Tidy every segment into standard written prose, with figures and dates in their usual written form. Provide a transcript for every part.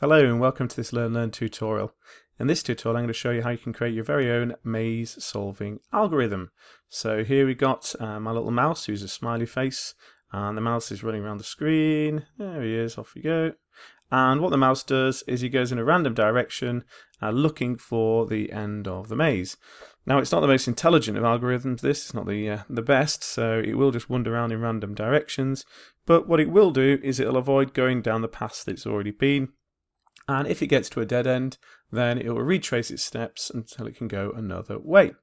Hello and welcome to this Learn tutorial. In this tutorial I'm going to show you how you can create your very own maze solving algorithm. So here we got my little mouse who's a smiley face, and the mouse is running around the screen. There he is, off we go. And what the mouse does is he goes in a random direction looking for the end of the maze. Now it's not the most intelligent of algorithms, this is not the best, so it will just wander around in random directions, but what it will do is it'll avoid going down the path that it's already been. And if it gets to a dead end, then it will retrace its steps until it can go another way.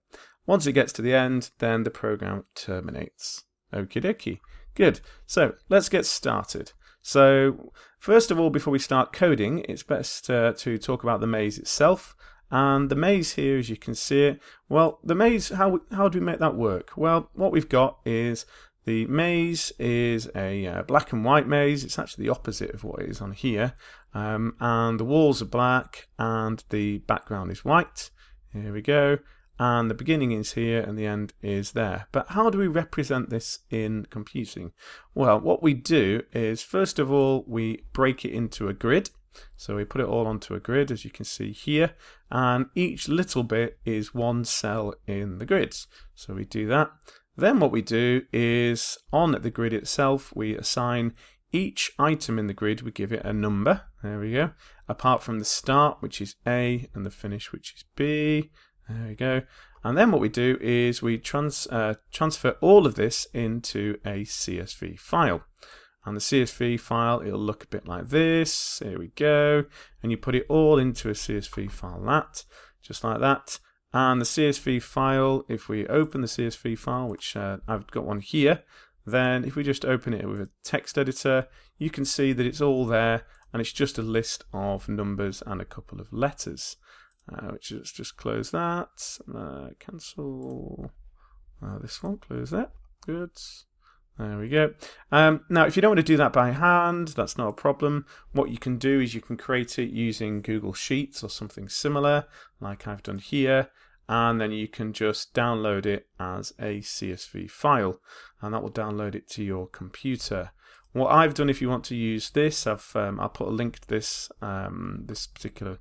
Once it gets to the end, then the program terminates. Okie dokie. Good. So let's get started. So first of all, before we start coding, it's best to talk about the maze itself. And the maze here, as you can see it, well, the maze, how do we make that work? Well, what we've got is the maze is a black and white maze. It's actually the opposite of what it is on here. And the walls are black and the background is white. Here we go. And the beginning is here and the end is there. But how do we represent this in computing? Well, what we do is, first of all, we break it into a grid. So we put it all onto a grid, as you can see here. And each little bit is one cell in the grids. So we do that. Then what we do is, on the grid itself, we assign each item in the grid, we give it a number. There we go. Apart from the start, which is A, and the finish, which is B. There we go. And then what we do is we transfer all of this into a CSV file. And the CSV file, it'll look a bit like this. Here we go. And you put it all into a CSV file, just like that. And the CSV file, if we open the CSV file, which I've got one here, then if we just open it with a text editor, you can see that it's all there, and it's just a list of numbers and a couple of letters. Let's just close that, cancel this one, close that, good. There we go. Now, if you don't want to do that by hand, that's not a problem. What you can do is you can create it using Google Sheets or something similar, like I've done here, and then you can just download it as a CSV file, and that will download it to your computer. What I've done, if you want to use this, I'll put a link to this this particular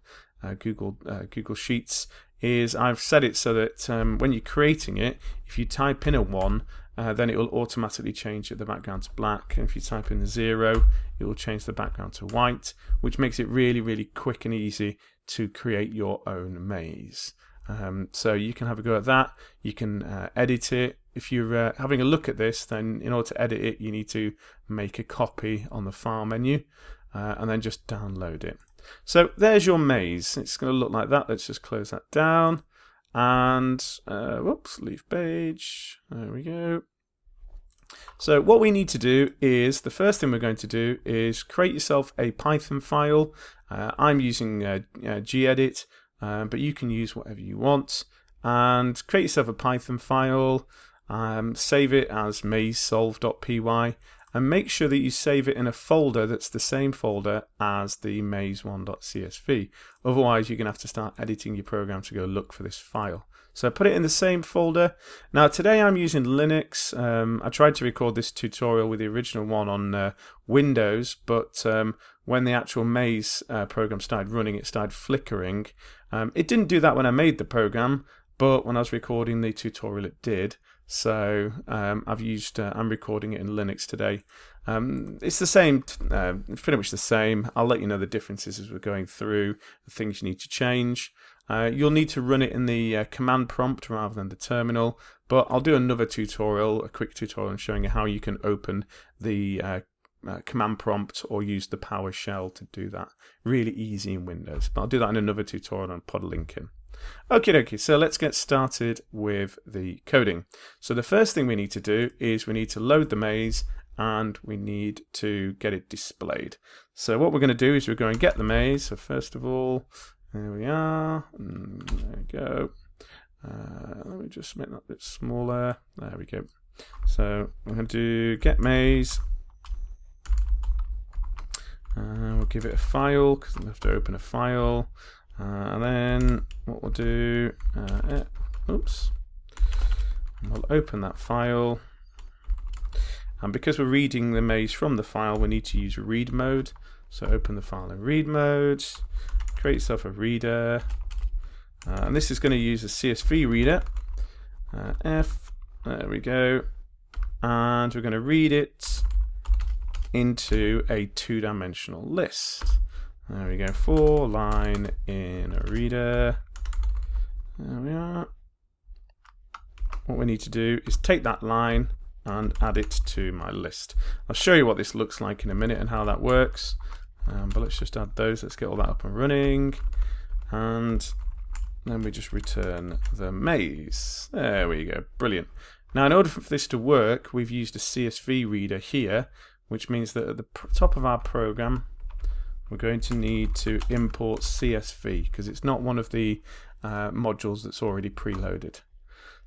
Google Sheets, is I've set it so that when you're creating it, if you type in a 1, then it will automatically change the background to black, and if you type in a 0, it will change the background to white, which makes it really, really quick and easy to create your own maze. So you can have a go at that. You can edit it. If you're having a look at this, then in order to edit it, you need to make a copy on the file menu and then just download it. So there's your maze. It's going to look like that. Let's just close that down. And whoops, leave page. There we go. So what we need to do is, the first thing we're going to do is create yourself a Python file. I'm using gedit, but you can use whatever you want. And create yourself a Python file, save it as mazesolve.py, and make sure that you save it in a folder that's the same folder as the maze1.csv. Otherwise, you're going to have to start editing your program to go look for this file. So put it in the same folder. Now today I'm using Linux. I tried to record this tutorial with the original one on Windows, but when the actual maze program started running, it started flickering. It didn't do that when I made the program, but when I was recording the tutorial it did. So I'm recording it in Linux today. It's the same, it's pretty much the same. I'll let you know the differences as we're going through, the things you need to change. You'll need to run it in the command prompt rather than the terminal, but I'll do another tutorial, a quick tutorial, on showing you how you can open the command prompt or use the PowerShell to do that. Really easy in Windows, but I'll do that in another tutorial and put a link in. Okay, so let's get started with the coding. So the first thing we need to do is we need to load the maze and we need to get it displayed. So what we're going to do is we're going to get the maze. So first of all, there we are. There we go. Let me just make that a bit smaller. There we go. So we're going to do get maze. We'll give it a file because we have to open a file. And then what we'll do, we'll open that file, and because we're reading the maze from the file, we need to use read mode. So open the file in read mode, create yourself a reader, and this is going to use a CSV reader. F, there we go, and we're going to read it into a two-dimensional list. There we go, 4-line in a reader. There we are. What we need to do is take that line and add it to my list. I'll show you what this looks like in a minute and how that works. But let's just add those. Let's get all that up and running. And then we just return the maze. There we go. Brilliant. Now, in order for this to work, we've used a CSV reader here, which means that at the top of our program, we're going to need to import CSV because it's not one of the modules that's already preloaded.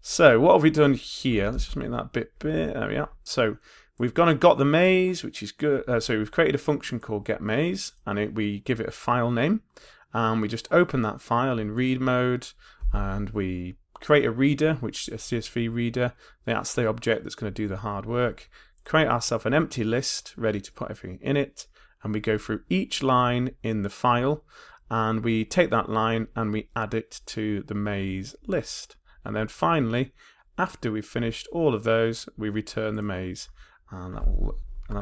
So what have we done here? Let's just make that bit big. There we are. So we've gone and got the maze, which is good. So we've created a function called getMaze, and we give it a file name. And we just open that file in read mode, and we create a reader, which is a CSV reader. That's the object that's going to do the hard work. Create ourselves an empty list ready to put everything in it. And we go through each line in the file, and we take that line and we add it to the maze list. And then finally, after we've finished all of those, we return the maze, and that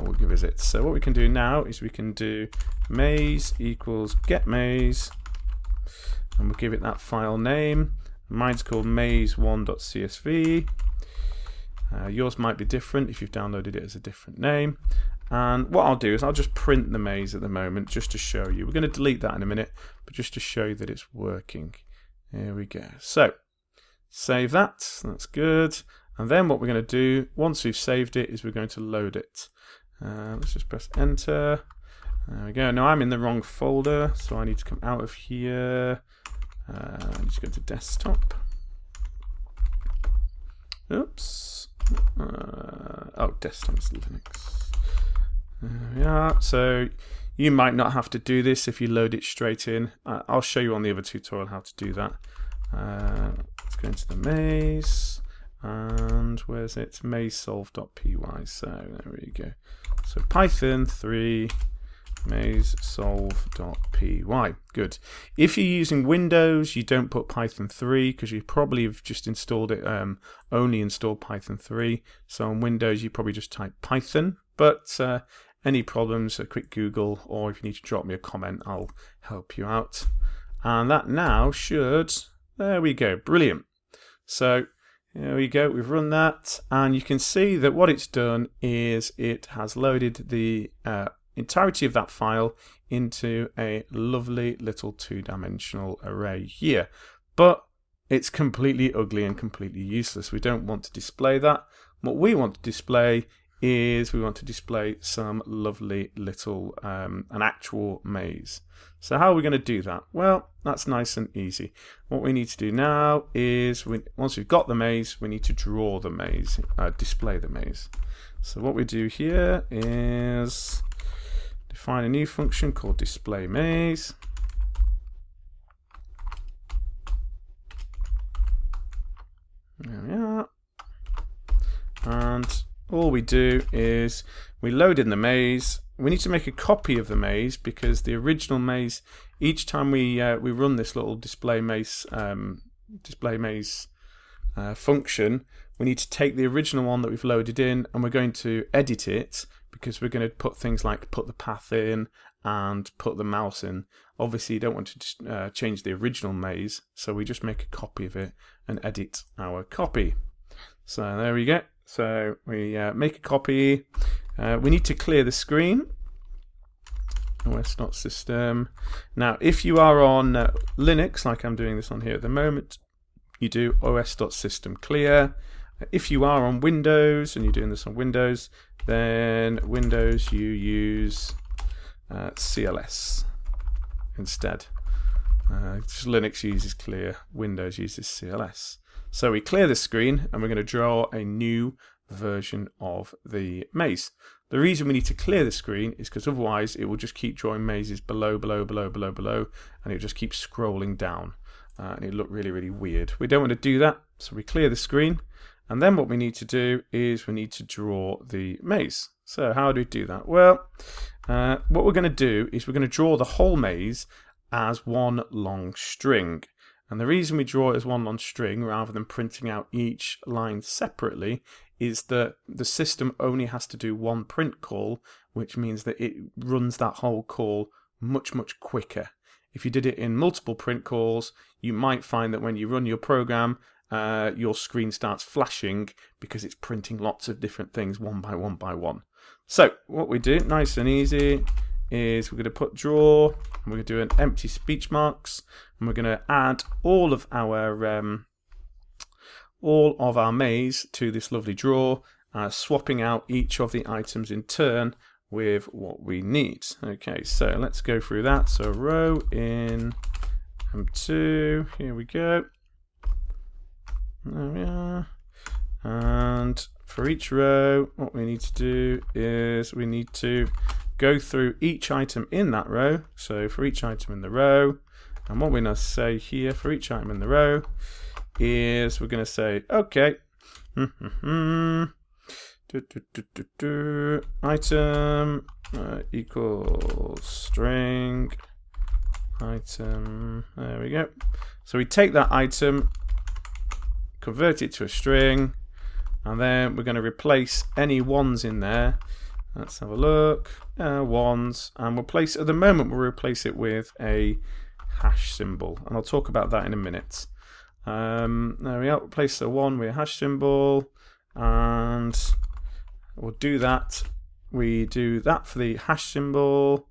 will give us it. So what we can do now is we can do maze equals getMaze, and we'll give it that file name. Mine's called maze1.csv. Yours might be different if you've downloaded it as a different name. And what I'll do is I'll just print the maze at the moment just to show you. We're going to delete that in a minute, but just to show you that it's working. Here we go. So save that. That's good. And then what we're going to do, once we've saved it, is we're going to load it. Let's just press enter. There we go. Now I'm in the wrong folder, so I need to come out of here. I need to go to desktop. Oops. Desktop is Linux. There we are. So you might not have to do this if you load it straight in. I'll show you on the other tutorial how to do that. Let's go into the maze, and where's it? mazesolve.py. So there we go. So Python 3 mazesolve.py. Good. If you're using Windows, you don't put Python 3 because you probably have just installed it, only installed Python 3. So on Windows, you probably just type Python. But any problems, a quick Google, or if you need to drop me a comment, I'll help you out. And that now should, there we go, brilliant. So there we go, we've run that, and you can see that what it's done is it has loaded the entirety of that file into a lovely little two-dimensional array here. But it's completely ugly and completely useless. We don't want to display that. What we want to display is we want to display some lovely little, an actual maze. So how are we going to do that? Well, that's nice and easy. What we need to do now is, once we've got the maze, we need to draw the maze, display the maze. So what we do here is define a new function called display maze. There we are. And all we do is we load in the maze. We need to make a copy of the maze because the original maze, each time we run this little display maze function, we need to take the original one that we've loaded in, and we're going to edit it because we're going to put things like put the path in and put the mouse in. Obviously, you don't want to change the original maze, so we just make a copy of it and edit our copy. So there we go. So we make a copy. We need to clear the screen. OS.system. Now, if you are on Linux, like I'm doing this on here at the moment, you do os.system clear. If you are on Windows and you're doing this on Windows, then Windows you use CLS instead. Linux uses clear, Windows uses CLS. So we clear the screen and we're going to draw a new version of the maze. The reason we need to clear the screen is because otherwise it will just keep drawing mazes below, and it just keeps scrolling down. And it look really, really weird. We don't want to do that, so we clear the screen. And then what we need to do is we need to draw the maze. So how do we do that? Well, what we're going to do is we're going to draw the whole maze as one long string. And the reason we draw it as one long string rather than printing out each line separately is that the system only has to do one print call, which means that it runs that whole call much quicker. If you did it in multiple print calls, you might find that when you run your program, your screen starts flashing because it's printing lots of different things one by one. So what we do, nice and easy, is we're going to put draw, and we're going to do an empty speech marks, and we're going to add all of our maze to this lovely draw, swapping out each of the items in turn with what we need. Okay, so let's go through that. So row in M2, here we go. There we are. And for each row, what we need to do is we need to go through each item in that row. So for each item in the row, and what we're going to say here for each item in the row is we're going to say, okay, item equals string item. There we go. So we take that item, convert it to a string, and then we're going to replace any ones in there. Let's have a look. Ones, and we'll place, at the moment we'll replace it with a hash symbol, and I'll talk about that in a minute. There we are. Replace the one with a hash symbol, and we'll do that. We do that for the hash symbol.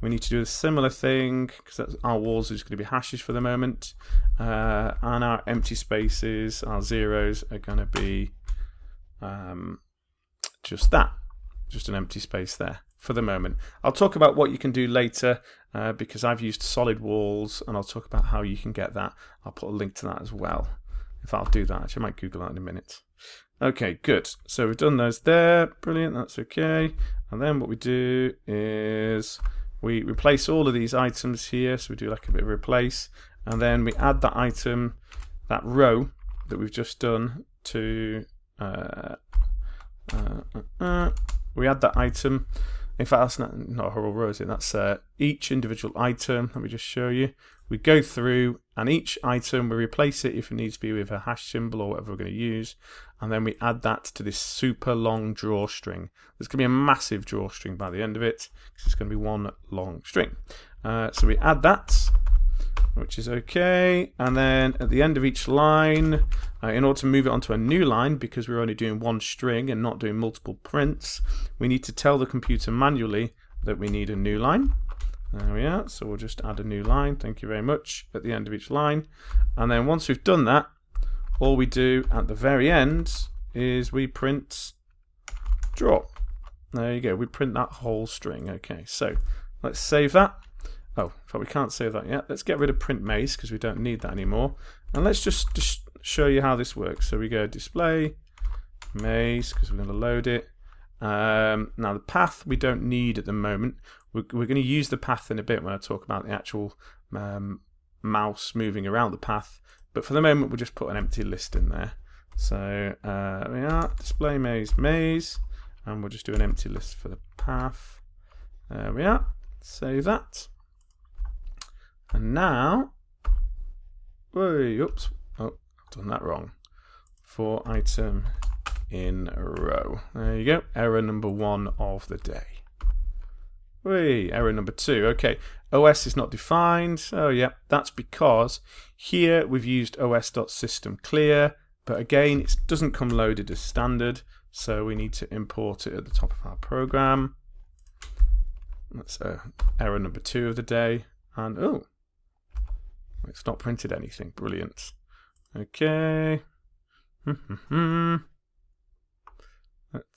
We need to do a similar thing because our walls are just going to be hashes for the moment, and our empty spaces, our zeros, are going to be just that, just an empty space there for the moment. I'll talk about what you can do later because I've used solid walls, and I'll talk about how you can get that. I'll put a link to that as well. If I'll do that, actually, I might Google that in a minute. Okay, good. So we've done those there. Brilliant, that's okay. And then what we do is we replace all of these items here. So we do like a bit of replace, and then we add that item, that row that we've just done to we add that item. In fact, that's not a whole row, is it? That's each individual item. Let me just show you. We go through, and each item we replace it if it needs to be with a hash symbol or whatever we're going to use, and then we add that to this super long draw string. There's going to be a massive draw string by the end of it because it's going to be one long string. So we add that, which is okay, and then at the end of each line, in order to move it onto a new line, because we're only doing one string and not doing multiple prints, we need to tell the computer manually that we need a new line. There we are, so we'll just add a new line, thank you very much, at the end of each line. And then once we've done that, all we do at the very end is we print draw. There you go, we print that whole string. Okay, so let's save that. Oh, but we can't save that yet. Let's get rid of print maze because we don't need that anymore. And let's just show you how this works. So we go display maze because we're going to load it. Now the path we don't need at the moment. We're going to use the path in a bit when I talk about the actual mouse moving around the path. But for the moment, we'll just put an empty list in there. So we are display maze, and we'll just do an empty list for the path. There we are. Save that. And now, oops, oh, I've done that wrong. For item in a row. There you go. Error number 1 of the day. Error number 2. Okay, OS is not defined. Oh yeah, that's because here we've used os.systemclear, but again, it doesn't come loaded as standard, so we need to import it at the top of our program. That's error number 2 of the day. And oh, it's not printed anything. Brilliant. Okay. Let's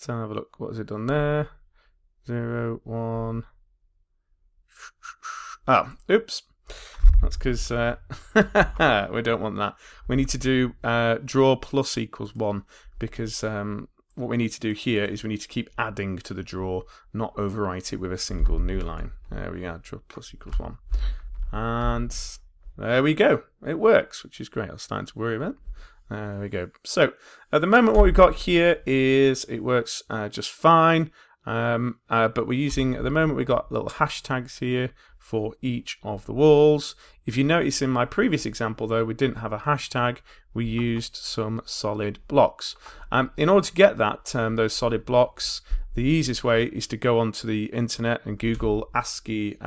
have a look. What has it done there? 0, 1. Oh, oops. That's because we don't want that. We need to do draw plus equals 1 because what we need to do here is we need to keep adding to the draw, not overwrite it with a single new line. There we go. Draw plus equals 1. And there we go. It works, which is great. I was starting to worry about it. There we go. So at the moment what we've got here is it works just fine. But we're using, at the moment, we've got little hashtags here for each of the walls. If you notice in my previous example, though, we didn't have a hashtag. We used some solid blocks. In order to get that, those solid blocks, the easiest way is to go onto the internet and Google ASCII.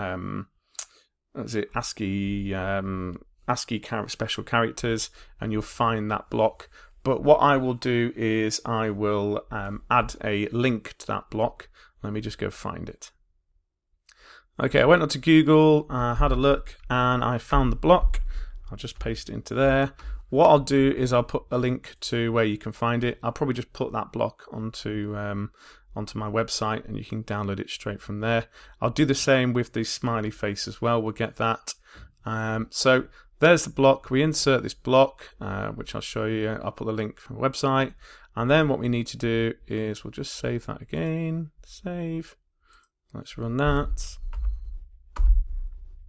ASCII special characters, and you'll find that block. But what I will do is I will add a link to that block. Let me just go find it. Okay, I went onto Google, had a look, and I found the block. I'll just paste it into there. What I'll do is I'll put a link to where you can find it. I'll probably just put that block onto my website, and you can download it straight from there. I'll do the same with the smiley face as well. We'll get that. So there's the block. We insert this block, which I'll show you. I'll put the link from the website. And then what we need to do is we'll just save that again. Save. Let's run that.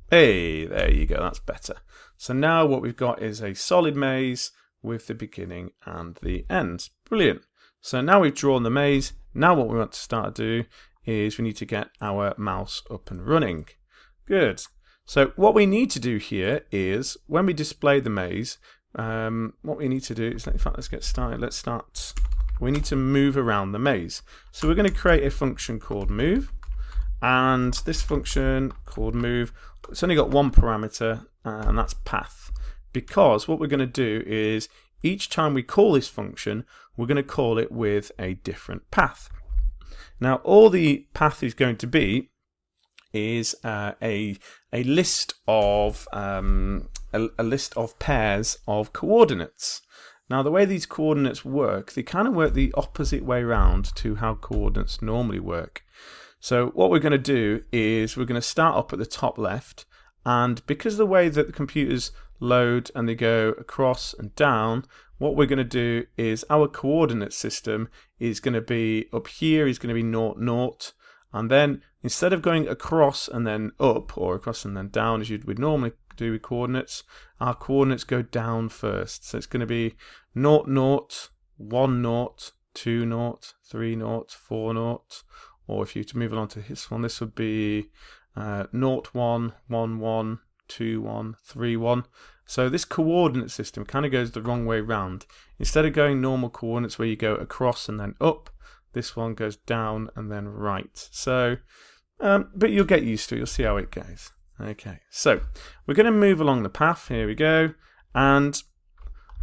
Hey, there you go. That's better. So now what we've got is a solid maze with the beginning and the end. Brilliant. So now we've drawn the maze. Now what we want to start to do is we need to get our mouse up and running. Good. So what we need to do here is when we display the maze, what we need to do is, in fact, let's get started. Let's start. We need to move around the maze. So we're going to create a function called move. And this function called move, it's only got one parameter, and that's path. Because what we're going to do is each time we call this function, we're going to call it with a different path. Now, all the path is going to be is a list of pairs of coordinates. Now, the way these coordinates work, they kind of work the opposite way around to how coordinates normally work. So what we're going to do is we're going to start up at the top left, and because of the way that the computers load and they go across and down, what we're going to do is our coordinate system is going to be up here is going to be 0, 0, and then instead of going across and then up or across and then down as you would normally do with coordinates, our coordinates go down first. So it's going to be 0, 0, 1, 0, 2, 0, 3, 0, 4, 0. Or if you to move along to this one, this would be 0, 1, 1, 1, 2, 1, 3, 1. So this coordinate system kind of goes the wrong way round. Instead of going normal coordinates where you go across and then up, this one goes down and then right. So, but you'll get used to it. You'll see how it goes. Okay, so we're going to move along the path. Here we go. And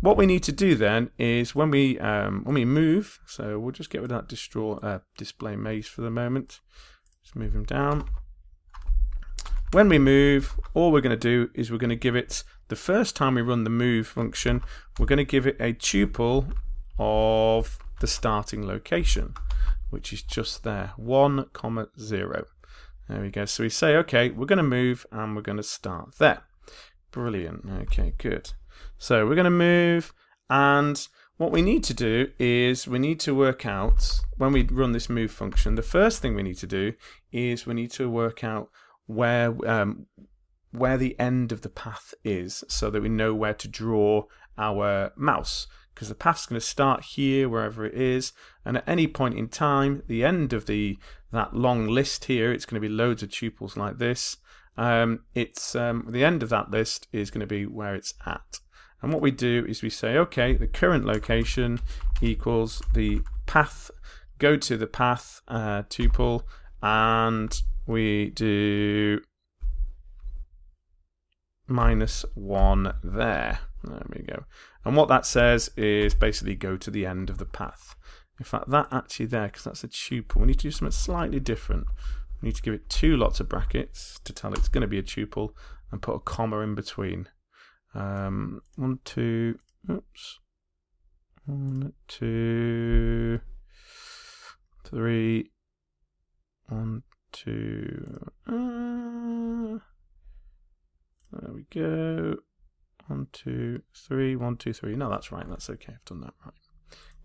what we need to do then is when we move, so we'll just get rid of that display maze for the moment. Just move them down. When we move, all we're going to do is we're going to give it, the first time we run the move function, we're going to give it a tuple of the starting location, which is just there, 1, 0. There we go. So we say, okay, we're going to move and we're going to start there. Brilliant. Okay, good. So we're going to move, and what we need to do is we need to work out, when we run this move function, the first thing we need to do is we need to work out where the end of the path is so that we know where to draw our mouse. Because the path's going to start here, wherever it is, and at any point in time, the end of that long list here, it's going to be loads of tuples like this. The end of that list is going to be where it's at. And what we do is we say, okay, the current location equals the path, go to the path tuple, and we do -1 there. There we go. And what that says is basically go to the end of the path. In fact, that actually there, because that's a tuple, we need to do something slightly different. We need to give it 2 lots of brackets to tell it's going to be a tuple and put a comma in between. 1, 2, oops. 1, 2, 3, 1, 2, there we go. 1, 2, 3, 1, 2, 3. No, that's right. That's okay. I've done that right.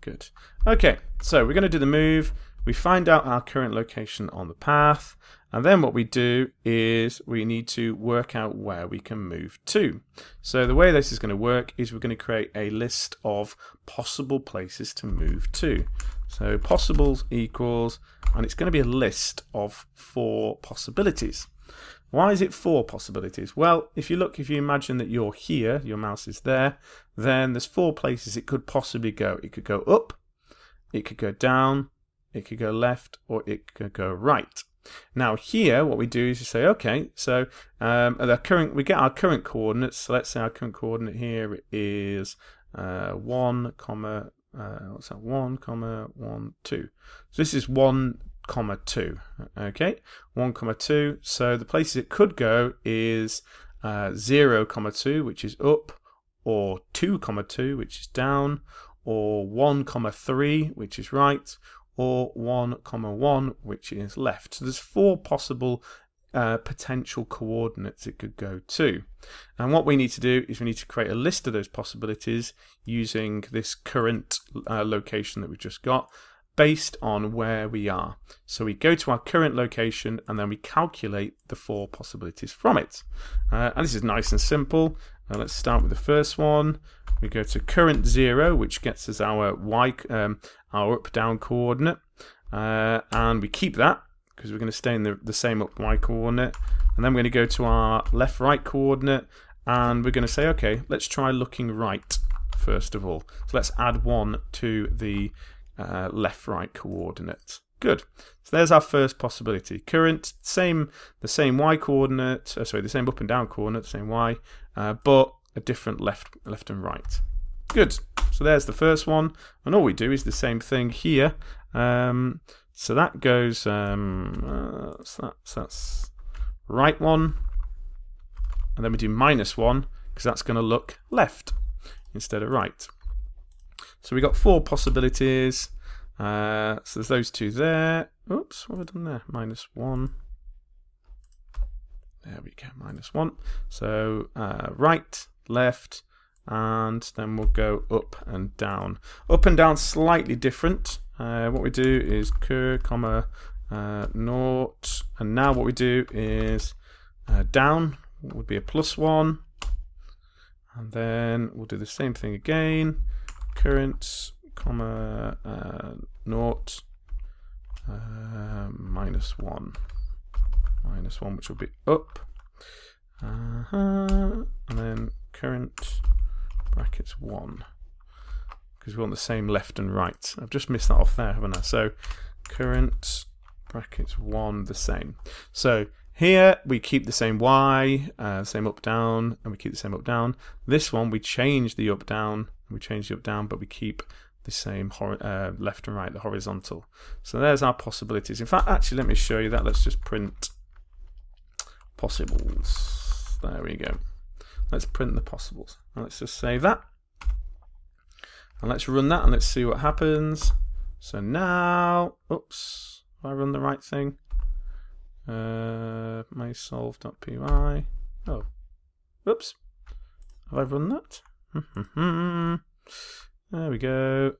Good. Okay, so we're going to do the move. We find out our current location on the path, and then what we do is we need to work out where we can move to. So the way this is going to work is we're going to create a list of possible places to move to. So possibles equals, and it's going to be a list of 4 possibilities. Why is it 4 possibilities? Well, if you imagine that you're here, your mouse is there, then there's 4 places it could possibly go. It could go up, it could go down, it could go left, or it could go right. Now here, what we do is you say, okay, so we get our current coordinates. So let's say our current coordinate here is 1, what's that? 1, 1, 2. So this is 1, 2. Okay, 1, 2. So the places it could go is 0, 2, which is up, or 2, 2, which is down, or 1, 3, which is right, or 1, 1, which is left. So there's 4 possible potential coordinates it could go to. And what we need to do is we need to create a list of those possibilities using this current location that we've just got based on where we are. So we go to our current location and then we calculate the 4 possibilities from it. And this is nice and simple. Let's start with the first one. We go to current 0, which gets us our our up-down coordinate, and we keep that because we're going to stay in the same up-y coordinate. And then we're going to go to our left-right coordinate, and we're going to say, okay, let's try looking right first of all. So let's add 1 to the left-right coordinate. Good. So there's our first possibility. Current, the same y coordinate. The same up and down coordinate, same y, but a different left and right. Good. So there's the first one, and all we do is the same thing here. So that goes. So that's right 1, and then we do -1 because that's going to look left instead of right. So we got 4 possibilities. So there's those 2 there. Oops, what have I done there? -1. There we go, -1. So right, left, and then we'll go up and down. Up and down slightly different. What we do is cur, naught, and now what we do is down would be a +1, and then we'll do the same thing again. Current, naught, -1. -1, which will be up, and then current brackets 1, because we want the same left and right. I've just missed that off there, haven't I? So current brackets 1, the same. So here we keep the same y, same up down, and we keep the same up down. This one we change the up down, but we keep the same left and right, the horizontal. So there's our possibilities. In fact, actually, let me show you that. Let's just print possibles. There we go. Let's print the possibles. And let's just save that. And let's run that and let's see what happens. So now, oops, have I run the right thing? Mazesolve.py. Oh, oops. Have I run that? There we go.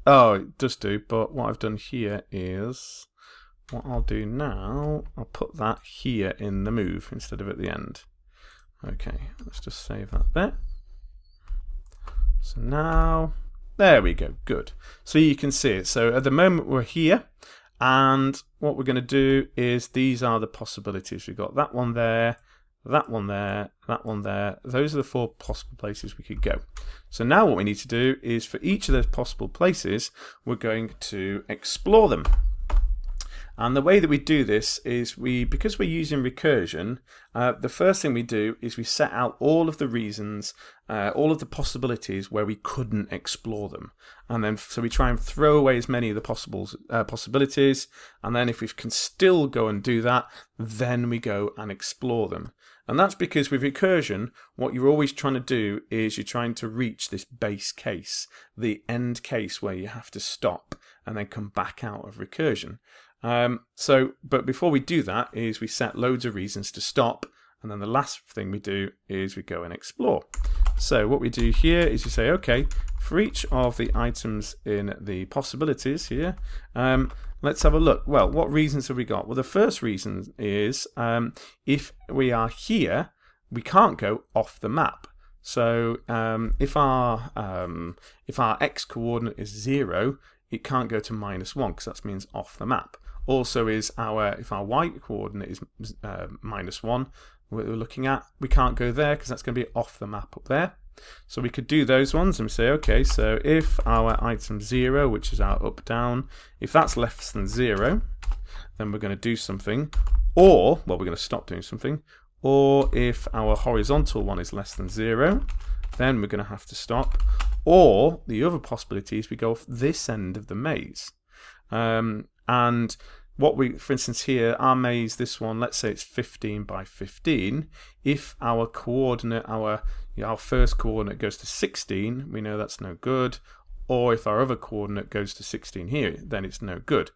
Oh, it does do, but what I've done here is, what I'll do now, I'll put that here in the move instead of at the end. Okay, let's just save that there. So now, there we go, good. So you can see it. So at the moment we're here, and what we're going to do is these are the possibilities. We've got that one there, that one there, that one there. Those are the 4 possible places we could go. So now what we need to do is for each of those possible places, we're going to explore them. And the way that we do this is because we're using recursion, the first thing we do is we set out all of the reasons, all of the possibilities where we couldn't explore them. And then so we try and throw away as many of the possibilities. And then if we can still go and do that, then we go and explore them. And that's because with recursion, what you're always trying to do is you're trying to reach this base case, the end case where you have to stop and then come back out of recursion. But before we do that is we set loads of reasons to stop, and then the last thing we do is we go and explore. So what we do here is you say, okay, for each of the items in the possibilities here, let's have a look. Well, what reasons have we got? Well, the first reason is if we are here, we can't go off the map. So if our x coordinate is 0, it can't go to -1 because that means off the map. Also is if our y coordinate is -1, what we're looking at, we can't go there because that's going to be off the map up there. So we could do those ones and we say, okay, so if our item 0, which is our up down, if that's less than 0, then we're going to do something, or, well, we're going to stop doing something, or if our horizontal one is less than 0, then we're going to have to stop, or the other possibility is we go off this end of the maze. And what for instance here, our maze, this one, let's say it's 15 by 15. If our coordinate, our first coordinate goes to 16, we know that's no good. Or if our other coordinate goes to 16 here, then it's no good.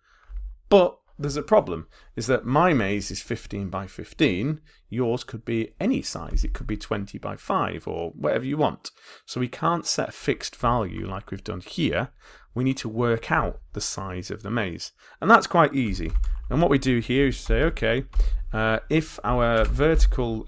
But there's a problem, is that my maze is 15 by 15. Yours could be any size. It could be 20 by 5 or whatever you want. So we can't set a fixed value like we've done here. We need to work out the size of the maze. And that's quite easy. And what we do here is say, okay, if our vertical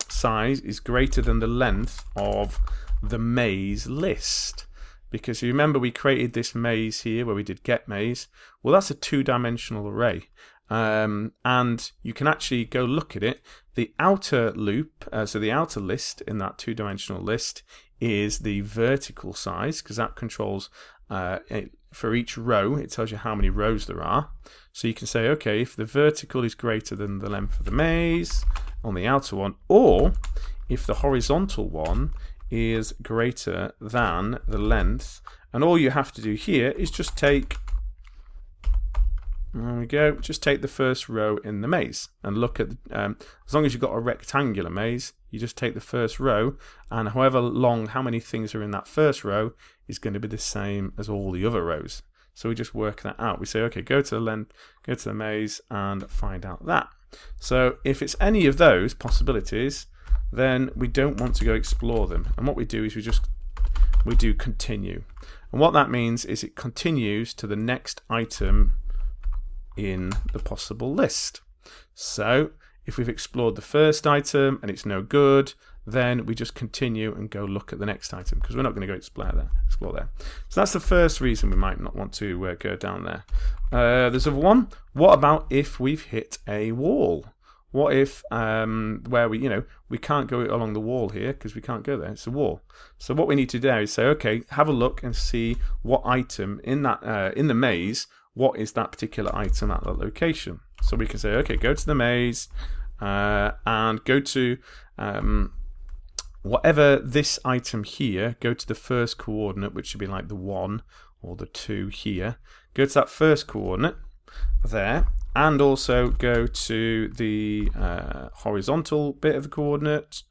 size is greater than the length of the maze list, because you remember we created this maze here where we did get maze. Well, that's a 2-dimensional array. And you can actually go look at it. The outer loop, so the outer list in that 2-dimensional list is the vertical size, because that controls for each row, it tells you how many rows there are. So you can say, okay, if the vertical is greater than the length of the maze on the outer one, or if the horizontal one is greater than the length, and all you have to do here is just take, there we go, just take the first row in the maze and look at as long as you've got a rectangular maze, you just take the first row, and however long, how many things are in that first row is going to be the same as all the other rows. So we just work that out. We say, okay, go to the length, go to the maze and find out that. So if it's any of those possibilities, then we don't want to go explore them. And what we do is we do continue. And what that means is it continues to the next item in the possible list. So if we've explored the first item and it's no good, then we just continue and go look at the next item, because we're not going to go explore there. So that's the first reason we might not want to go down there. There's another one. What about if we've hit a wall? What if where we can't go along the wall here because we can't go there, it's a wall. So what we need to do is say, okay, have a look and see what item in that in the maze, what is that particular item at that location. So we can say, okay, go to the maze and go to whatever this item here, go to the first coordinate, which should be like the 1 or the 2 here. Go to that first coordinate there, and also go to the horizontal bit of the coordinate.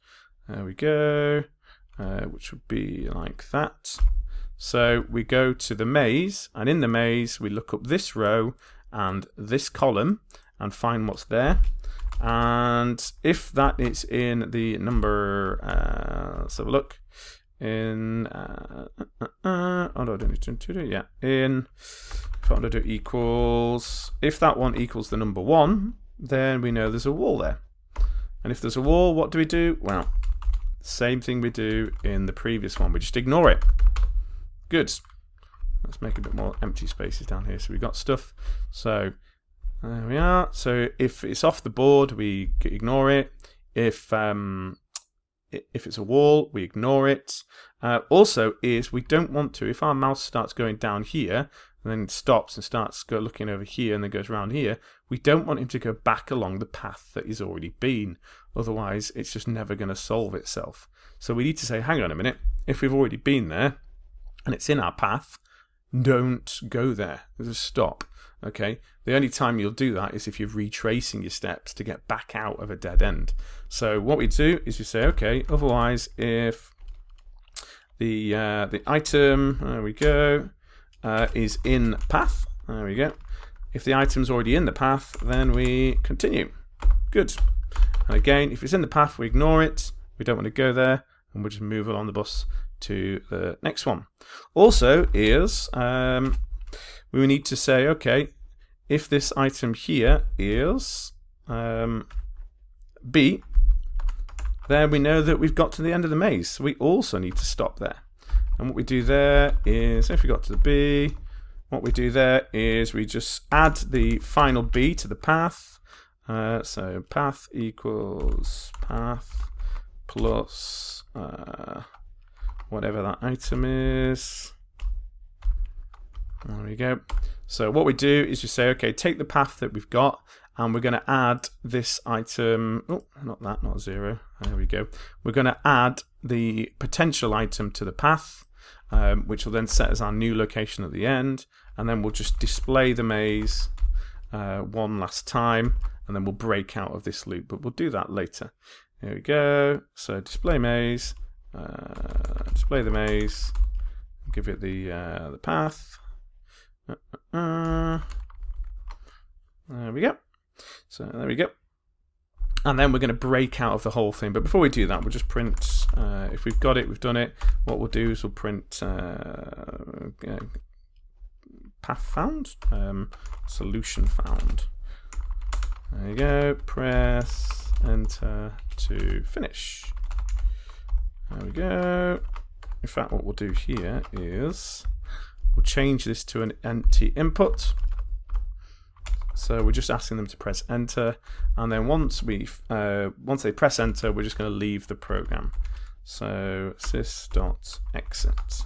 There we go, which would be like that. So we go to the maze, and in the maze we look up this row and this column and find what's there. And if that is in the number, let's have a look. In oh no, I don't need to do it. Yeah, in if I want to do equals, if that one equals the number 1, then we know there's a wall there. And if there's a wall, what do we do? Well, same thing we do in the previous one. We just ignore it. Good. Let's make a bit more empty spaces down here so we got stuff. So there we are. So if it's off the board, we ignore it. If it's a wall, we ignore it. Also is we don't want to, if our mouse starts going down here and then stops and starts looking over here and then goes around here, we don't want him to go back along the path that he's already been. Otherwise, it's just never going to solve itself. So we need to say, hang on a minute, if we've already been there and it's in our path, don't go there. Just stop. Okay, the only time you'll do that is if you're retracing your steps to get back out of a dead end. So what we do is we say, okay, otherwise if the item, there we go, is in path, there we go. If the item's already in the path, then we continue. Good. And again, if it's in the path, we ignore it. We don't want to go there, and we'll just move along the bus to the next one. Also is we need to say, okay, if this item here is B, then we know that we've got to the end of the maze. So we also need to stop there. And what we do there is, if we got to the B, what we do there is we just add the final b to the path. So path equals path plus whatever that item is. There we go. So what we do is we say, okay, take the path that we've got, and we're going to add this item. Oh, not 0. There we go. We're going to add the potential item to the path, which will then set as our new location at the end, and then we'll just display the maze one last time, and then we'll break out of this loop, but we'll do that later. Here we go. So display maze, display the maze, give it the path. There we go. So there we go. And then we're going to break out of the whole thing. But before we do that, we'll just print, if we've got it, we've done it. What we'll do is we'll print path found, solution found. There you go. Press enter to finish. There we go. In fact, what we'll do here is we'll change this to an empty input. So we're just asking them to press enter, and then once they press enter, we're just going to leave the program. So sys.exit.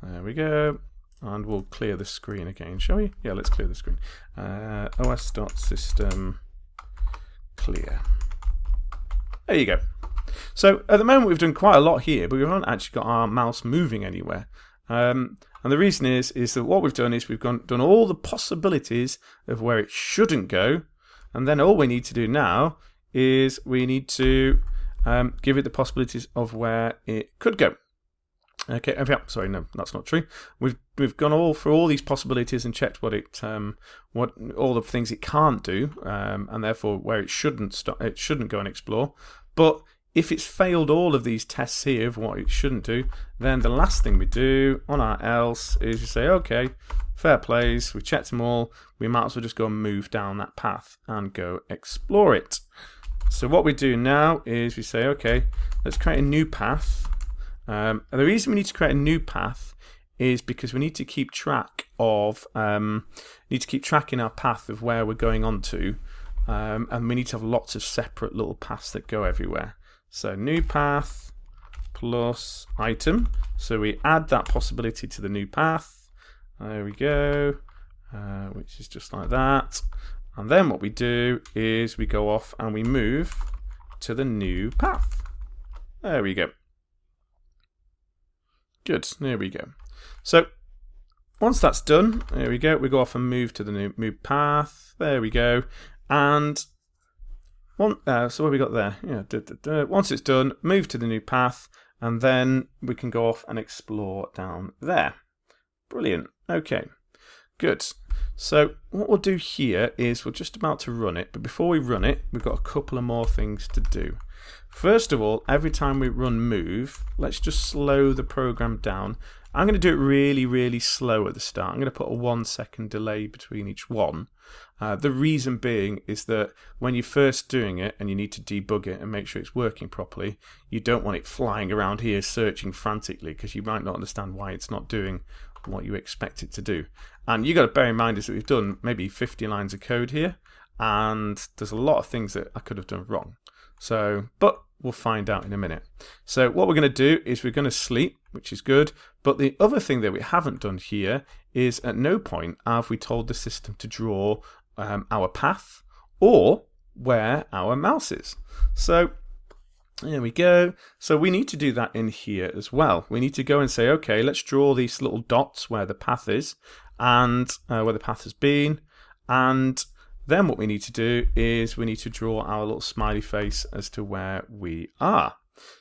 There we go, and we'll clear the screen again, shall we? Yeah, let's clear the screen. os.system clear. There you go. So at the moment we've done quite a lot here, but we haven't actually got our mouse moving anywhere. And the reason is that what we've done is we've done all the possibilities of where it shouldn't go, and then all we need to do now is we need to give it the possibilities of where it could go. Okay, sorry, no, that's not true. We've gone through all these possibilities and checked what all the things it can't do, and therefore where it shouldn't go and explore. But if it's failed all of these tests here of what it shouldn't do, then the last thing we do on our else is we say, okay, fair plays, we've checked them all, we might as well just go and move down that path and go explore it. So what we do now is we say, okay, let's create a new path. And the reason we need to create a new path is because we need to keep track of, in our path of where we're going on to, and we need to have lots of separate little paths that go everywhere. So new path plus item. So we add that possibility to the new path. There we go, which is just like that. And then what we do is we go off and we move to the new path. There we go. Good, there we go. So once that's done, there we go, we go off and move to the new path. There we go. And so what have we got there? Yeah, once it's done, move to the new path, and then we can go off and explore down there. Brilliant. Okay, good. So what we'll do here is we're just about to run it, but before we run it, we've got a couple of more things to do. First of all, every time we run move, let's just slow the program down. I'm going to do it really, really slow at the start. I'm going to put a 1 second delay between each one. The reason being is that when you're first doing it and you need to debug it and make sure it's working properly, you don't want it flying around here searching frantically, because you might not understand why it's not doing what you expect it to do. And you've got to bear in mind is that we've done maybe 50 lines of code here, and there's a lot of things that I could have done wrong. So, but we'll find out in a minute. So what we're going to do is we're going to sleep, which is good. But the other thing that we haven't done here is at no point have we told the system to draw our path or where our mouse is. So there we go. So we need to do that in here as well. We need to go and say, okay, let's draw these little dots where the path is and where the path has been. And then what we need to do is we need to draw our little smiley face as to where we are.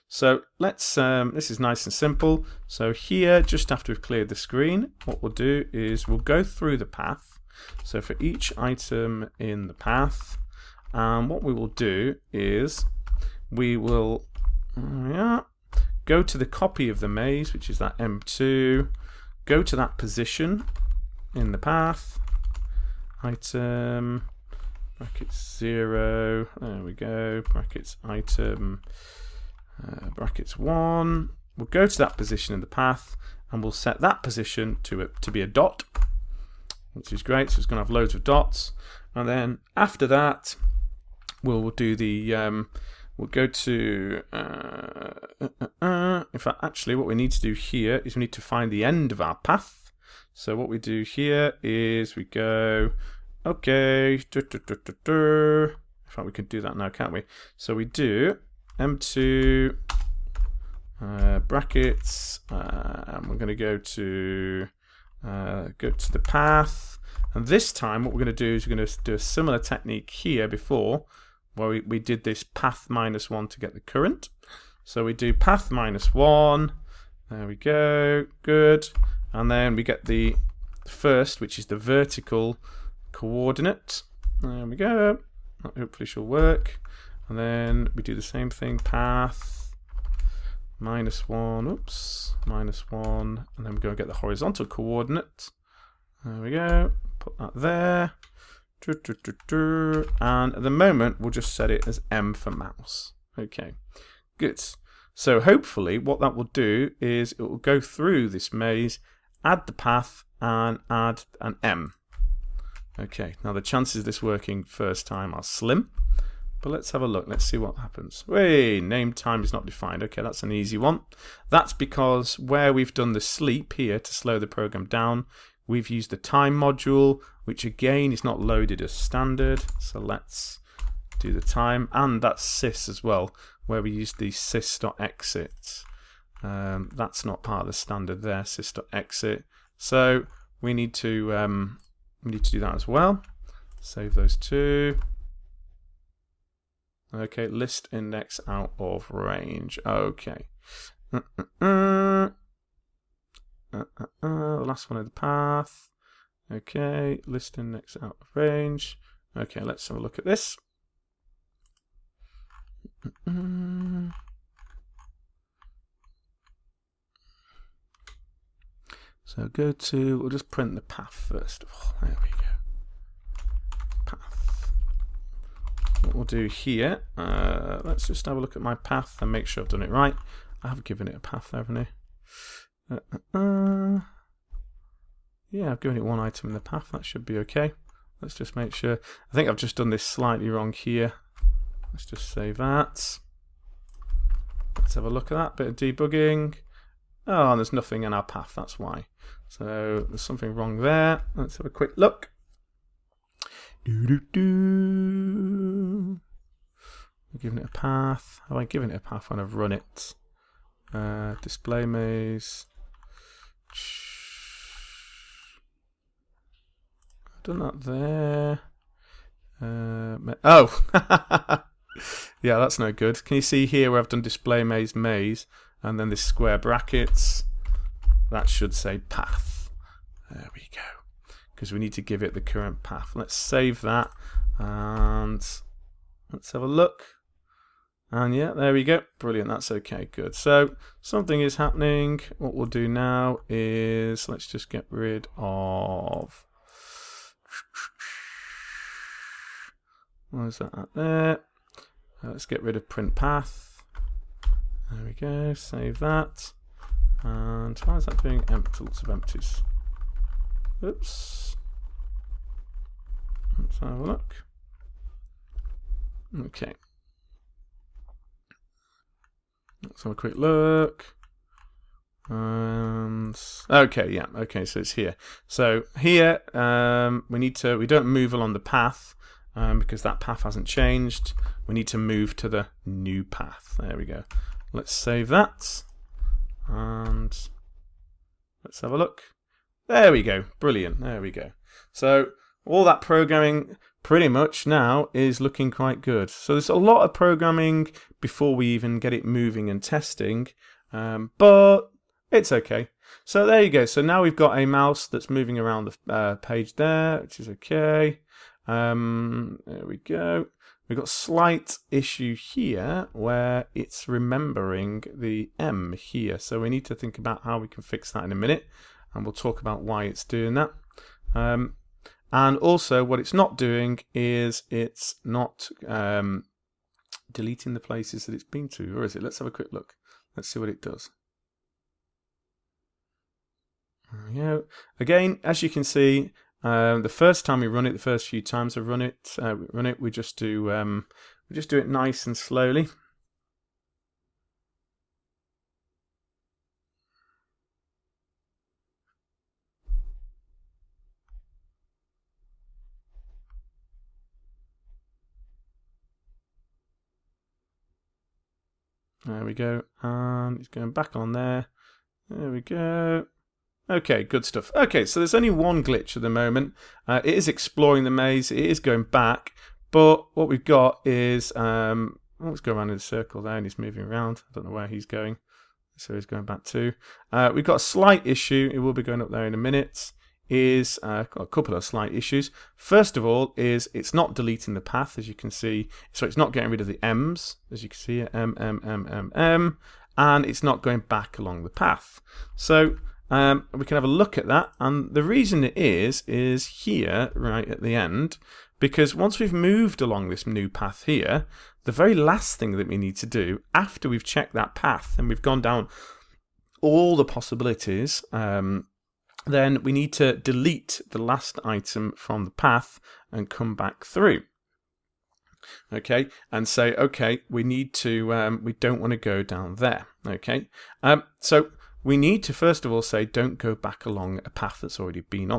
So let's, this is nice and simple. So here, just after we've cleared the screen, what we'll do is we'll go through the path. So for each item in the path, what we will do is we will go to the copy of the maze, which is that M2, go to that position in the path, item, brackets 0, there we go, brackets item, brackets 1. We'll go to that position in the path and we'll set that position to be a dot. which is great. So it's going to have loads of dots. And then after that, we'll do the, we'll go to, in fact, actually what we need to do here is we need to find the end of our path. So what we do here is we go, okay, in fact we can do that now, can't we? So we do M2 brackets, and we're going to go to the path, and this time what we're going to do is we're going to do a similar technique here before, where we did this path -1 to get the current. So we do path -1, there we go, good, and then we get the first, which is the vertical coordinate, there we go, that hopefully should work, and then we do the same thing, path -1, oops, -1, and then we go and get the horizontal coordinate. There we go, put that there. And at the moment, we'll just set it as M for mouse. Okay, good. So hopefully what that will do is it will go through this maze, add the path, and add an M. Okay, now the chances of this working first time are slim. But let's have a look. Let's see what happens. Wait, name time is not defined. Okay, that's an easy one. That's because where we've done the sleep here to slow the program down, we've used the time module, which again is not loaded as standard. So let's do the time, and that's sys as well, where we use the sys.exit. That's not part of the standard there, sys.exit. So we need to do that as well. Save those two. Okay, list index out of range. Okay. The last one of the path. Okay, list index out of range. Okay, let's have a look at this. So go to, we'll just print the path first of all. There we go. Path. What we'll do here, let's just have a look at my path and make sure I've done it right. I have given it a path, haven't I? Yeah, I've given it one item in the path. That should be okay. Let's just make sure. I think I've just done this slightly wrong here. Let's just save that. Let's have a look at that. Bit of debugging. Oh, and there's nothing in our path. That's why. So there's something wrong there. Let's have a quick look. I've given it a path. Have I given it a path when I've run it? Display maze. I've done that there. Oh! Yeah, that's no good. Can you see here where I've done display maze, and then this square brackets? That should say path. There we go. Because we need to give it the current path. Let's save that and let's have a look. And yeah, there we go. Brilliant. That's okay. Good. So something is happening. What we'll do now is let's just get rid of. Where's that at there? Let's get rid of print path. There we go. Save that. And why is that doing lots of empties? Oops. Let's have a look. Okay. Let's have a quick look. And okay, yeah, okay, so it's here. So here we don't move along the path because that path hasn't changed. We need to move to the new path. There we go. Let's save that. And let's have a look. There we go. Brilliant. There we go. So all that programming pretty much now is looking quite good. So there's a lot of programming before we even get it moving and testing, but it's okay. So there you go. So now we've got a mouse that's moving around the page there, which is okay. There we go. We've got a slight issue here where it's remembering the M here. So we need to think about how we can fix that in a minute. And we'll talk about why it's doing that. And also what it's not doing is it's not deleting the places that it's been to. Or is it? Let's have a quick look. Let's see what it does. There we go. Again, as you can see, The first time we run it, the first few times I run it, we just do it nice and slowly. There we go, and it's going back on there. There we go. Okay, good stuff. Okay, so there's only one glitch at the moment. It is exploring the maze. It is going back, but what we've got is let's go around in a circle there, and he's moving around. I don't know where he's going, so he's going back too. We've got a slight issue. It will be going up there in a minute. Is got a couple of slight issues. First of all, is it's not deleting the path, as you can see. So it's not getting rid of the M's, as you can see, M, and it's not going back along the path. So we can have a look at that, and the reason it is here right at the end, because once we've moved along this new path here, the very last thing that we need to do after we've checked that path and we've gone down all the possibilities, then we need to delete the last item from the path and come back through. Okay, and say, okay, we need to, we don't want to go down there. Okay, so we need to first of all say, don't go back along a path that's already been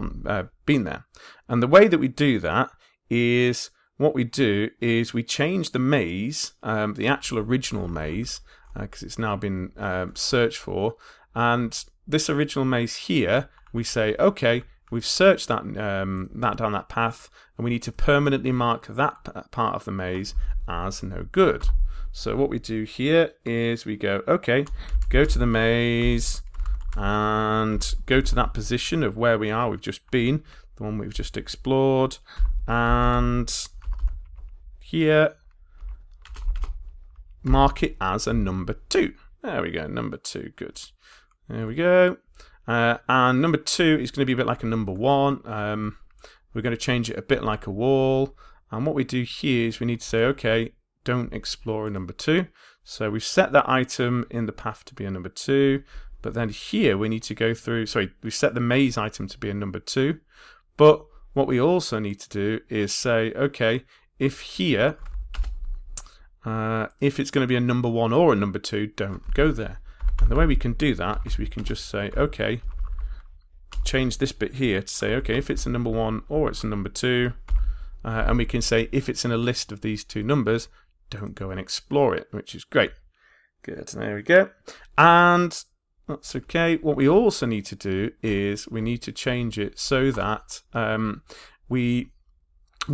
there. And the way that we do that is, what we do is we change the maze, the actual original maze, because it's now been searched for, and this original maze here, we say, okay, we've searched that down that path, and we need to permanently mark that part of the maze as no good. So what we do here is we go, okay, go to the maze and go to that position of where we are. We've just been, the one we've just explored, and here mark it as a number 2. There we go, number 2, good. There we go. And number 2 is going to be a bit like a number 1. We're going to change it a bit like a wall. And what we do here is we need to say, okay, don't explore a number 2. So we've set that item in the path to be a number 2. But then here we need to go through, sorry, we set the maze item to be a number 2. But what we also need to do is say, okay, if here, if it's going to be a number 1 or a number 2, don't go there. And the way we can do that is we can just say, okay, change this bit here to say, okay, if it's a number 1 or it's a number 2, and we can say, if it's in a list of these 2 numbers, don't go and explore it, which is great. Good, there we go. And that's okay. What we also need to do is we need to change it so that we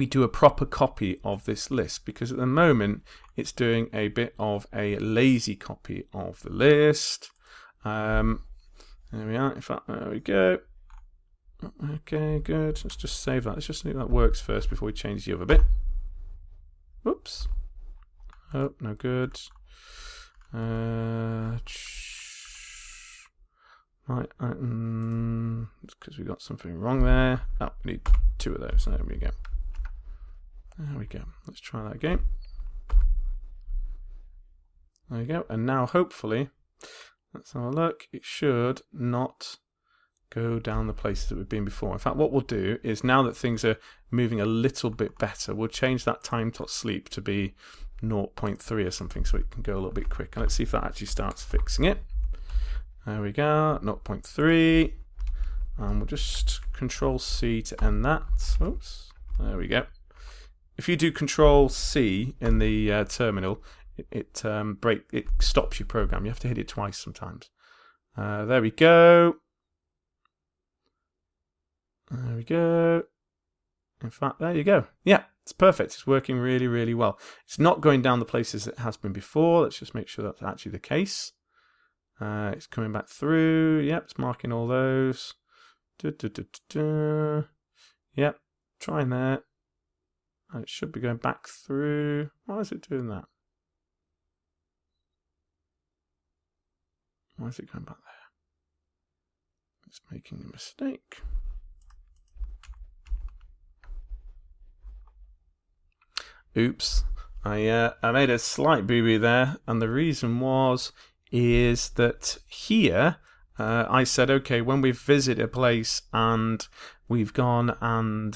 do a proper copy of this list, because at the moment it's doing a bit of a lazy copy of the list. There we are. In fact, there we go. Okay, good. Let's just save that. Let's just see if that works first before we change the other bit. Oops. Oh, no good. Right, because we got something wrong there. Oh, we need 2 of those. There we go. There we go. Let's try that again. There we go. And now, hopefully, let's have a look. It should not go down the places that we've been before. In fact, what we'll do is, now that things are moving a little bit better, we'll change that time.sleep to be 0.3 or something, so it can go a little bit quicker. Let's see if that actually starts fixing it. There we go. 0.3. And we'll just Control C to end that. Oops. There we go. If you do Control C in the terminal, it stops your program. You have to hit it twice sometimes. There we go. There we go. In fact, there you go. Yeah, it's perfect. It's working really, really well. It's not going down the places it has been before. Let's just make sure that's actually the case. It's coming back through. Yep, it's marking all those. Yep, trying that. And it should be going back through. Why is it doing that? Why is it going back there? It's making a mistake. Oops. I made a slight boo-boo there, and the reason is that here I said, okay, when we visit a place and we've gone and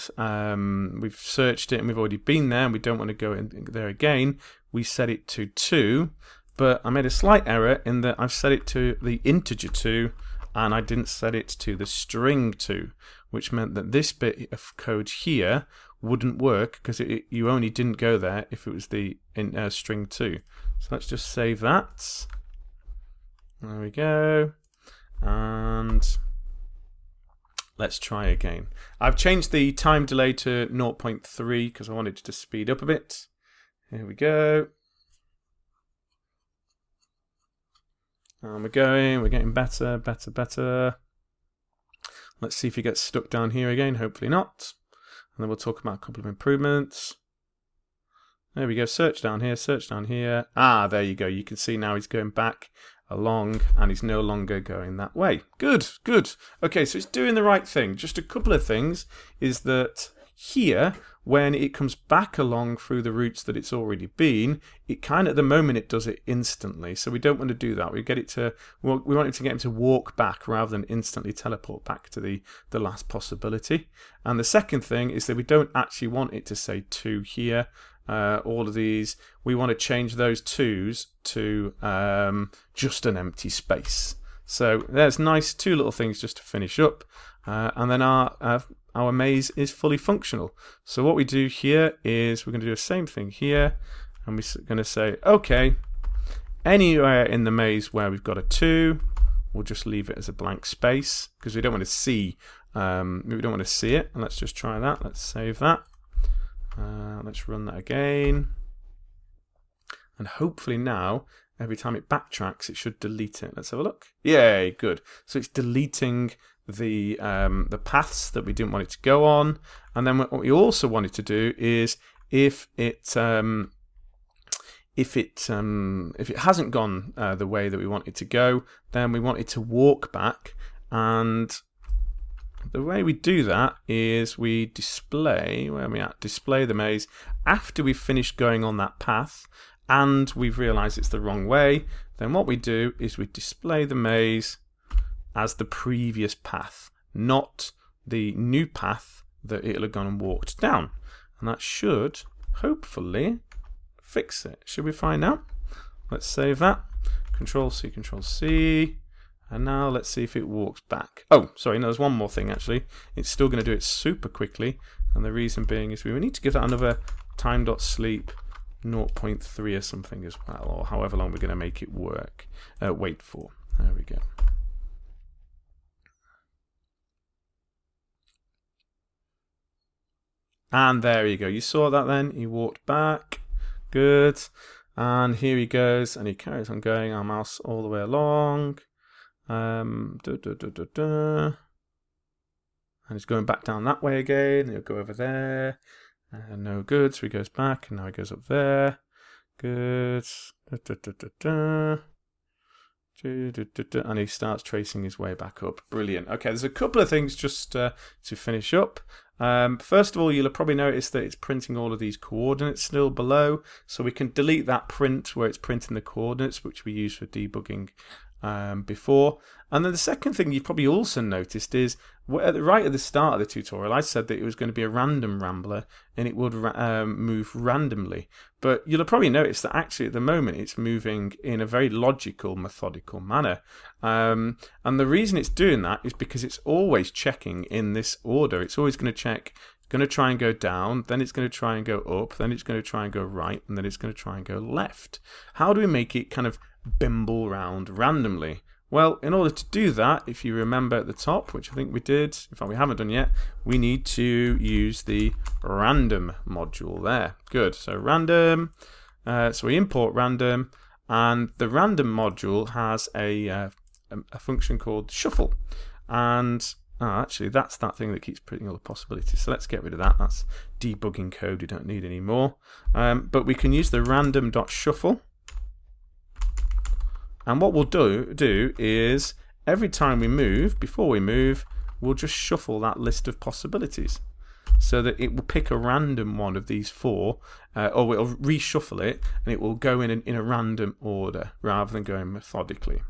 we've searched it and we've already been there and we don't want to go in there again, we set it to 2, but I made a slight error in that I've set it to the integer 2 and I didn't set it to the string 2, which meant that this bit of code here wouldn't work because you only didn't go there if it was the string 2. So let's just save that. There we go. And let's try again. I've changed the time delay to 0.3 because I wanted it to speed up a bit. Here we go. And we're getting better. Let's see if he gets stuck down here again. Hopefully not. And then we'll talk about a couple of improvements. There we go. Search down here. Ah, there you go. You can see now he's going back along and he's no longer going that way. Good. Okay, so it's doing the right thing. Just a couple of things is that here, when it comes back along through the routes that it's already been, it kind of, at the moment, it does it instantly. So we don't want to do that. We want it to get him to walk back rather than instantly teleport back to the last possibility. And the second thing is that we don't actually want it to say 2 here. All of these, we want to change those 2s to just an empty space. So there's nice 2 little things just to finish up. And then our maze is fully functional. So what we do here is we're going to do the same thing here, and we're going to say, okay, anywhere in the maze where we've got a 2, we'll just leave it as a blank space because we don't want to see it. And let's just try that. Let's save that. Let's run that again, and hopefully now every time it backtracks it should delete it. Let's have a look. Yay, good. So it's deleting the paths that we didn't want it to go on. And then what we also wanted to do is if it hasn't gone the way that we want it to go, then we want it to walk back. And the way we do that is we display, where are we at? Display the maze after we've finished going on that path and we've realized it's the wrong way. Then what we do is we display the maze as the previous path, not the new path that it'll have gone and walked down. And that should hopefully fix it. Should we find out? Let's save that. Control C. And now let's see if it walks back. Oh, sorry, no, there's one more thing actually. It's still going to do it super quickly. And the reason being is we need to give that another time.sleep 0.3 or something as well, or however long we're going to make it work. Wait for. There we go. And there you go. You saw that then. He walked back. Good. And here he goes. And he carries on going. Our mouse all the way along. And he's going back down that way again. He'll go over there. No good. So he goes back. And now he goes up there. Good. And he starts tracing his way back up. Brilliant. Okay, there's a couple of things just to finish up. First of all, you'll have probably noticed that it's printing all of these coordinates still below. So we can delete that print where it's printing the coordinates, which we used for debugging before. And then the second thing you've probably also noticed is right at the start of the tutorial I said that it was going to be a random rambler and it would move randomly, but you'll have probably noticed that actually at the moment it's moving in a very logical, methodical manner, and the reason it's doing that is because it's always checking in this order. It's always going to check, going to try and go down, then it's going to try and go up, then it's going to try and go right, and then it's going to try and go left. How do we make it kind of bimble round randomly? Well, in order to do that, if you remember at the top, which I think we did, in fact we haven't done yet, we need to use the random module there. Good, so random, so we import random, and the random module has a function called shuffle, and actually that's that thing that keeps printing all the possibilities, so let's get rid of that. That's debugging code we don't need anymore, but we can use the random.shuffle. And what we'll do is every time we move, before we move, we'll just shuffle that list of possibilities so that it will pick a random one of these 4, or it'll reshuffle it and it will go in a random order rather than going methodically.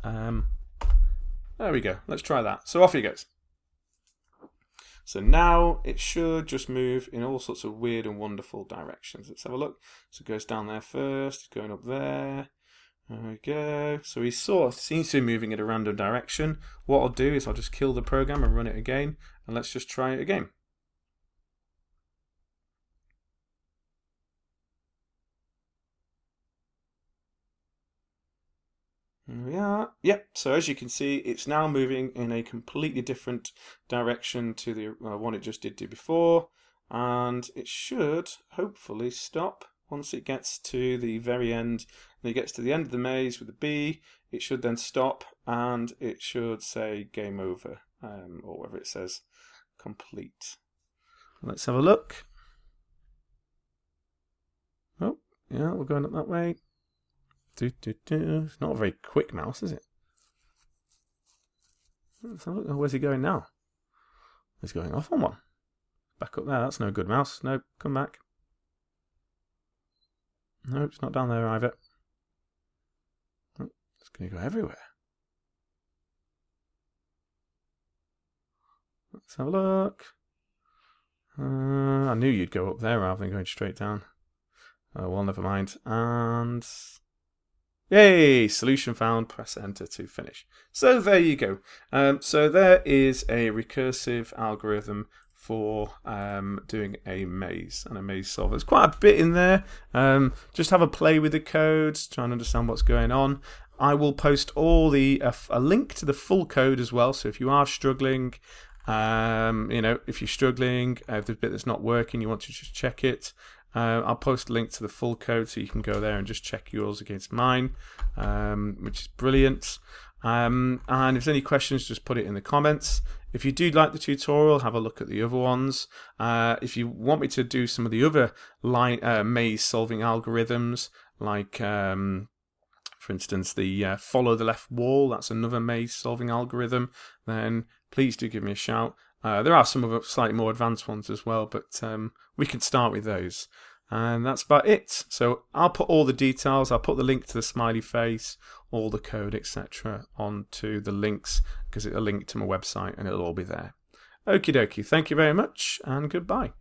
There we go. Let's try that. So off he goes. So now it should just move in all sorts of weird and wonderful directions. Let's have a look. So it goes down there first, it's going up there. There we go. So he sort of seems to be moving in a random direction. What I'll do is I'll just kill the program and run it again. And let's just try it again. There we are. Yep, so as you can see, it's now moving in a completely different direction to the one it just did do before. And it should hopefully stop once it gets to the very end. When it gets to the end of the maze with the B, it should then stop and it should say game over, or whatever it says, complete. Let's have a look. Oh, yeah, we're going up that way. It's not a very quick mouse, is it? Let's have a look. Where's he going now? He's going off on one. Back up there. That's no good, mouse. No, come back. No, it's not down there either. It's going to go everywhere. Let's have a look. I knew you'd go up there rather than going straight down. Oh, well, never mind. And yay! Solution found. Press enter to finish. So there you go. So there is a recursive algorithm for doing a maze and a maze solver. There's quite a bit in there. Just have a play with the codes, try and understand what's going on. I will post all the a link to the full code as well. So if you are struggling, if you're struggling, if there's a bit that's not working, you want to just check it. I'll post a link to the full code so you can go there and just check yours against mine, which is brilliant. And if there's any questions, just put it in the comments. If you do like the tutorial, have a look at the other ones. If you want me to do some of the other maze solving algorithms, like for instance the follow the left wall, that's another maze solving algorithm, then please do give me a shout. There are some of the slightly more advanced ones as well, but we can start with those. And that's about it. So I'll put all the details, I'll put the link to the smiley face, all the code, etc. onto the links, because it'll link to my website and it'll all be there. Okie dokie, thank you very much and goodbye.